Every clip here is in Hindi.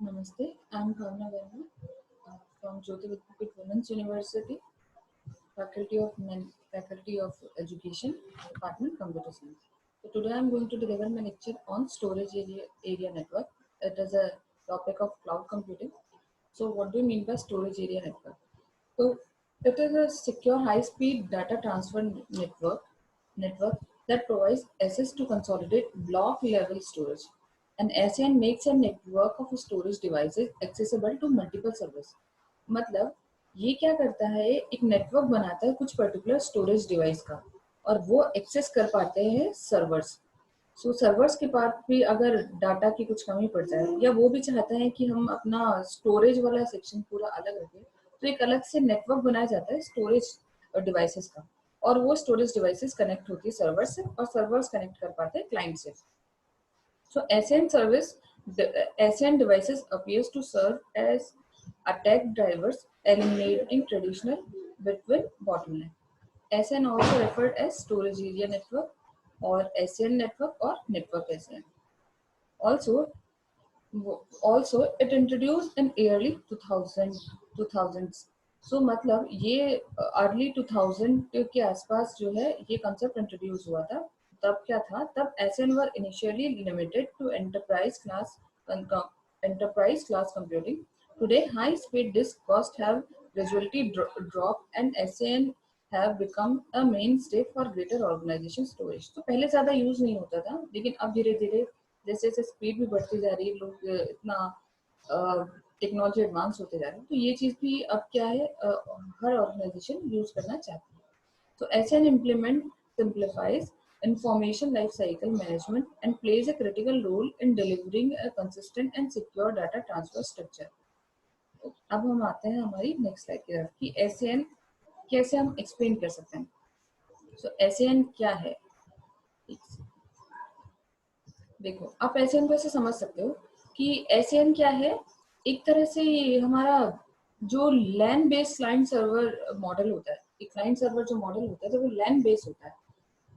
Namaste, I'm Bhavna Verma from Jyoti Vidyapeeth Women's University, Faculty of Education, Department Computer Science. So today I'm going to deliver my lecture on area network. It is a topic of cloud computing. So what do you mean by storage area network? So it is a secure high-speed data transfer network that provides access to consolidate block-level storage. And SAN makes a network of storage devices accessible to multiple servers. मतलब ये क्या करता है, एक नेटवर्क बनाता है कुछ पर्टिकुलर स्टोरेज डिवाइस का और वो एक्सेस कर पाते हैं सर्वर्स. सो सर्वर्स के पास भी अगर डाटा की कुछ कमी पड़ जाए या वो भी चाहता है कि हम अपना स्टोरेज वाला सेक्शन पूरा अलग रखें, तो एक अलग से नेटवर्क बनाया जाता है स्टोरेज डिवाइसेस का, और वो स्टोरेज डिवाइसेस कनेक्ट होती है सर्वर से और सर्वर्स कनेक्ट कर पाते हैं क्लाइंट से. So SAN service, the SAN devices appears to serve as attack drivers, eliminating traditional between bottleneck. SAN also referred as storage area network or SAN network or network SAN. Also, it introduced in early 2000s. So मतलब ये अर्ली 2000 के आसपास जो है ये कंसेप्ट इंट्रोड्यूस हुआ था. तब क्या था, तब SN were initially limited to enterprise class computing. Today high speed disk costs have gradually dropped and SAN have become a mainstay for greater organization storage. तो पहले ज़्यादा यूज नहीं होता था, लेकिन अब धीरे धीरे जैसे जैसे स्पीड भी बढ़ती जा रही है, लोग इतना टेक्नोलॉजी एडवांस होते जा रहे हैं, तो ये चीज़ भी अब क्या है, हर ऑर्गेनाइजेशन यूज करना चाहती है. तो SN implement simplifies information lifecycle management and plays a critical role in delivering a consistent and secure data transfer structure. अब हम आते हैं हमारी नेक्स्ट स्लाइड की तरफ कि SAN कैसे हम एक्सप्लेन कर सकते हैं. सो SAN क्या है, देखो आप SAN को ऐसे समझ सकते हो कि SAN क्या है, एक तरह से हमारा जो लैन बेस्ड क्लाइंट सर्वर मॉडल होता है, एक क्लाइंट सर्वर जो मॉडल होता है तो वो लैन बेस्ड होता है,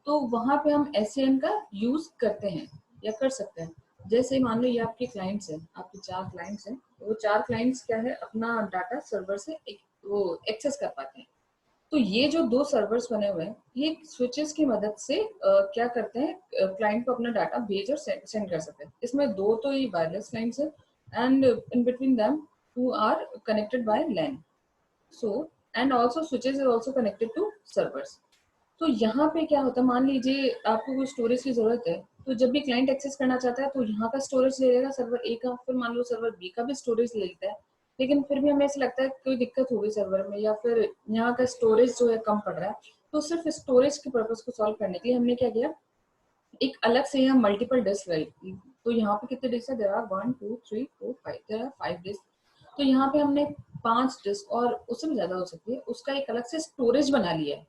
तो वहां पे हम SAN का यूज करते हैं या कर सकते हैं. जैसे मान लो ये आपके क्लाइंट्स हैं, आपके 4 क्लाइंट्स हैं, वो 4 क्लाइंट्स क्या है अपना डाटा सर्वर से वो एक्सेस कर पाते हैं. तो ये जो 2 सर्वर्स बने हुए हैं, ये स्विचेस की मदद से क्या करते हैं, क्लाइंट को अपना डाटा भेज और सेंड कर सकते हैं. इसमें 2 तो ये वायरलेस क्लाइंट्स हैं and in between them 2 are connected by LAN. So and also switches is also connected to servers. तो यहाँ पे क्या होता है, मान लीजिए आपको कोई स्टोरेज की जरूरत है, तो जब भी क्लाइंट एक्सेस करना चाहता है तो यहाँ का स्टोरेज ले लेगा सर्वर ए का, फिर मान लो सर्वर बी का भी स्टोरेज ले लेता है, लेकिन फिर भी हमें ऐसा लगता है कोई दिक्कत होगी सर्वर में या फिर यहाँ का स्टोरेज जो है कम पड़ रहा है, तो सिर्फ स्टोरेज के पर्पज को सॉल्व करने के लिए हमने क्या किया, एक अलग से यहाँ मल्टीपल डिस्क लाई. तो यहाँ पे कितने डिस्क है, there are 1 2 3 4 5, there are 5 disk. तो यहाँ पे हमने 5 डिस्क और उससे भी ज्यादा हो सकती है, उसका एक अलग से स्टोरेज बना लिया है.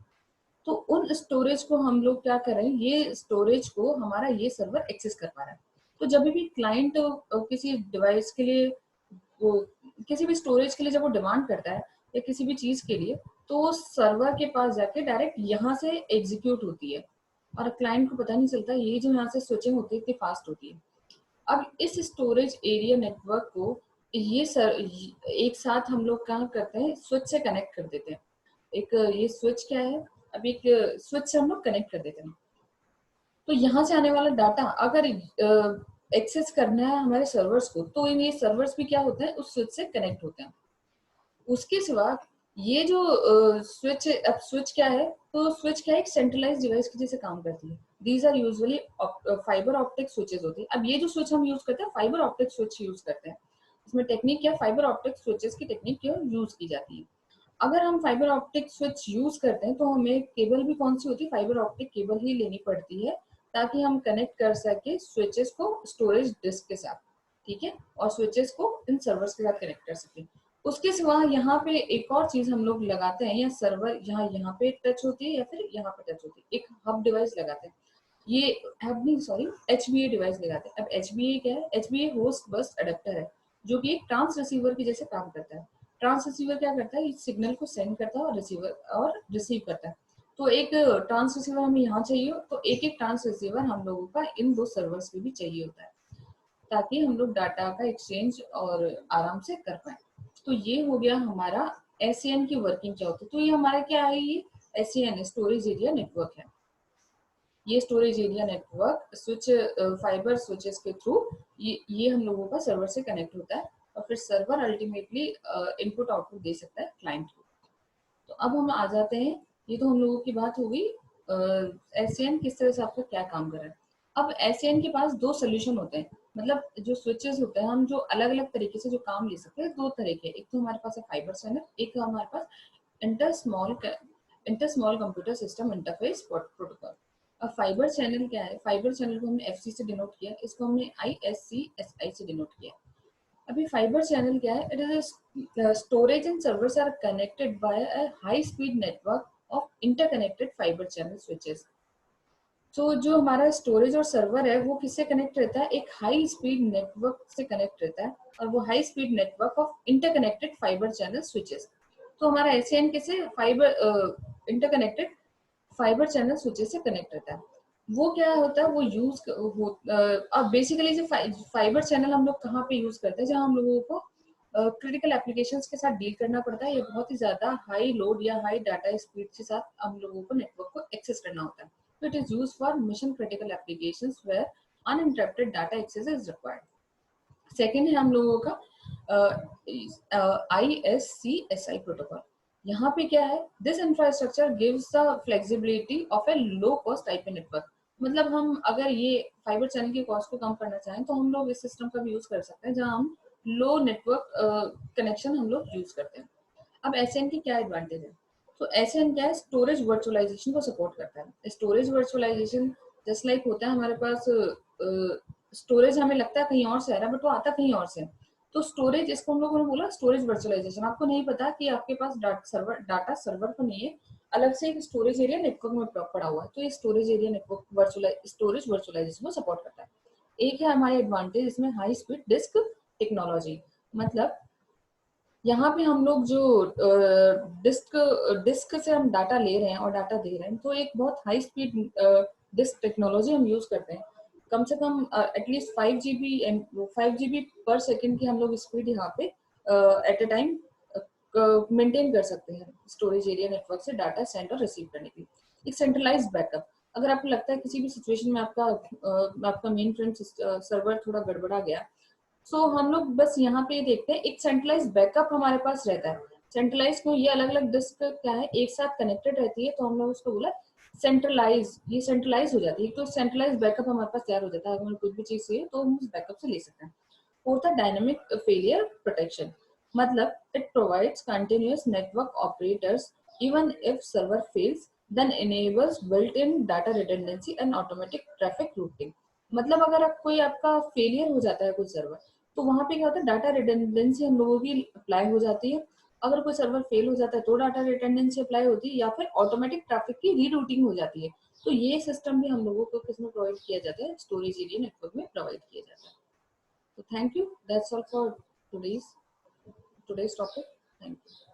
तो उन स्टोरेज को हम लोग क्या कर रहे हैं, ये स्टोरेज को हमारा ये सर्वर एक्सेस कर पा रहा है. तो जब भी क्लाइंट किसी डिवाइस के लिए वो किसी भी स्टोरेज के लिए जब वो डिमांड करता है या किसी भी चीज के लिए, तो सर्वर के पास जाके डायरेक्ट यहाँ से एग्जीक्यूट होती है और क्लाइंट को पता नहीं चलता. ये जो यहाँ से स्विचिंग होती है इतनी फास्ट होती है. अब इस स्टोरेज एरिया नेटवर्क को एक साथ हम लोग क्या करते हैं, स्विच से कनेक्ट कर देते हैं. एक ये स्विच क्या है, अब एक स्विच से हम लोग कनेक्ट कर देते हैं. तो यहाँ से आने वाला डाटा अगर एक्सेस करना है हमारे सर्वर्स को, तो ये सर्वर्स भी क्या होते हैं, उस स्विच से कनेक्ट होते हैं. उसके सिवा ये जो स्विच, अब स्विच क्या है, तो स्विच क्या है, एक सेंट्रलाइज डिवाइस की जैसे काम करती है. These are usually fiber optic switches होती है. अब ये जो स्विच हम यूज करते हैं फाइबर ऑप्टिक स्विच यूज करते हैं. इसमें टेक्निक क्या, फाइबर ऑप्टिक स्विचेस की टेक्निक क्या यूज की जाती है. अगर हम फाइबर ऑप्टिक स्विच यूज करते हैं तो हमें केबल भी कौन सी होती है, फाइबर ऑप्टिक केबल ही लेनी पड़ती है, ताकि हम कनेक्ट कर सके स्विचेस को स्टोरेज डिस्क के साथ, ठीक है, और स्विचेस को इन सर्वर्स के साथ कनेक्ट कर सके. उसके सिवा यहाँ पे एक और चीज हम लोग लगाते हैं, या सर्वर यहाँ पे टच होती है या फिर यहाँ पे टच होती है, एक हब डिवाइस लगाते हैं. ये हब नहीं, सॉरी, HBA डिवाइस लगाते हैं. अब HBA क्या है, HBA होस्ट बस अडेप्टर है, जो कि एक ट्रांस रिसीवर की जैसे काम करता है. ट्रांस रिसीवर क्या करता है, इस सिग्नल को सेंड करता है और रिसीव करता है. तो एक ट्रांस रिसीवर हमें यहाँ चाहिए, तो एक एक ट्रांस रिसीवर हम लोगों का इन दो सर्वर्स पे भी चाहिए होता है. ताकि हम लोग डाटा का एक्सचेंज और आराम से कर पाए। तो ये हो गया हमारा एसएन की वर्किंग क्या होती है। तो ये हमारा क्या है, ये एसएन स्टोरेज एरिया नेटवर्क है। ये storage area network switch fibre switches के थ्रू ये हम लोगों का सर्वर से कनेक्ट होता है और फिर सर्वर अल्टीमेटली इनपुट आउटपुट दे सकता है क्लाइंट को। तो अब हम आ जाते हैं, ये तो हम लोगों की बात होगी एसएन किस तरह से आपका क्या काम कर रहा है। अब एसएन के पास दो सोल्यूशन होते हैं, मतलब जो स्विचेस होते हैं हम जो अलग अलग तरीके से जो काम ले सकते हैं, दो तरह के। एक तो हमारे पास है फाइबर चैनल, एक तो हमारे पास inter small computer system interface protocol. अब फाइबर चैनल क्या है, फाइबर चैनल को हमने एफसी से डिनोट किया, इसको हमने आईएससी से डिनोट किया। अभी फाइबर चैनल क्या है, it is storage and servers are connected by a high speed network of interconnected fiber channel switches. तो जो हमारा स्टोरेज और सर्वर है वो किससे कनेक्ट रहता है, एक हाई स्पीड नेटवर्क से कनेक्ट रहता है, और वो high speed network of interconnected fiber channel switches. तो हमारा एसएन किसे fibre interconnected fiber channel switches से कनेक्ट रहता है। वो क्या होता है, वो यूज अब बेसिकली जो फाइबर चैनल हम लोग कहाँ पे यूज करते हैं, जहाँ हम लोगों को क्रिटिकल एप्लीकेशंस के साथ डील करना पड़ता है, ये बहुत ही ज्यादा हाई लोड या हाई डाटा स्पीड के साथ हम लोगों को नेटवर्क को एक्सेस करना होता है। तो it is use for mission critical applications where uninterrupted data access is required. Second है हम लोगों का ISCSI प्रोटोकॉल। यहाँ पे क्या है, this infrastructure gives the flexibility of A low cost IP network. मतलब हम अगर ये फाइबर चैनल की कॉस्ट को कम करना चाहें तो हम लोग इस सिस्टम का भी यूज कर सकते हैं, जहाँ हम लो नेटवर्क कनेक्शन हम लोग यूज करते हैं। अब एसएन की क्या एडवांटेज है, तो एसएन क्या है, स्टोरेज वर्चुअलाइजेशन को सपोर्ट करता है। स्टोरेज वर्चुअलाइजेशन जस्ट लाइक होता है हमारे पास स्टोरेज हमें लगता है कहीं और से आ रहा है बट वो आता कहीं और से। तो स्टोरेज, इसको हम लोगों ने बोला स्टोरेज वर्चुअलाइजेशन। आपको नहीं पता कि आपके पास डाटा सर्वर पर नहीं है, अलग से एक स्टोरेज एरिया नेटवर्क में पड़ा हुआ है, तो ये storage area network storage virtualization को सपोर्ट करता है। एक है हमारे एडवांटेज इसमें हाई स्पीड डिस्क टेक्नोलॉजी। मतलब यहाँ पे हम लोग जो डिस्क डिस्क से हम डाटा ले रहे हैं और डाटा दे रहे हैं, तो एक बहुत हाई स्पीड डिस्क टेक्नोलॉजी हम यूज करते हैं। कम से कम एटलीस्ट 5 GB पर सेकेंड की हम लोग स्पीड यहाँ पे एट अ टाइम मेंटेन कर सकते हैं स्टोरेज एरिया नेटवर्क से डाटा सेंड और रिसीव करने के लिए। एक सेंट्रलाइज बैकअप, अगर आपको लगता है किसी भी सिचुएशन में आपका मेन फ्रेम सर्वर थोड़ा गड़बड़ा गया, सो हम लोग बस यहाँ पे देखते हैं एक सेंट्रलाइज बैकअप हमारे पास रहता है। सेंट्रलाइज को ये अलग अलग डिस्क क्या है एक साथ कनेक्टेड रहती है, तो हम लोग उसको बोला सेंट्रलाइज, ये सेंट्रलाइज हो जाती है, तो सेंट्रलाइज बैकअप हमारे पास तैयार हो जाता है। अगर हमें कुछ भी चीज चाहिए तो हम उस बैकअप से ले सकते हैं। फोर्थ है डायनेमिक फेलियर प्रोटेक्शन। मतलब it provides continuous network operators even if server fails, then enables built-in data redundancy and automatic traffic routing। मतलब अगर कोई आपका फेलियर हो जाता है कोई सर्वर, तो वहां पे क्या होता है, डाटा रिडंडेंसी हम लोगों की अप्लाई हो जाती है। अगर कोई सर्वर फेल हो जाता है तो डाटा रिडंडेंसी अप्लाई होती है, या फिर ऑटोमेटिक ट्रैफिक की रीरूटिंग हो जाती है। तो ये सिस्टम भी हम लोगों को किसमें प्रोवाइड किया जाता है, स्टोरेज एरिया नेटवर्क में प्रोवाइड किया जाता है। तो thank you, that's all for today's today's topic. Thank you.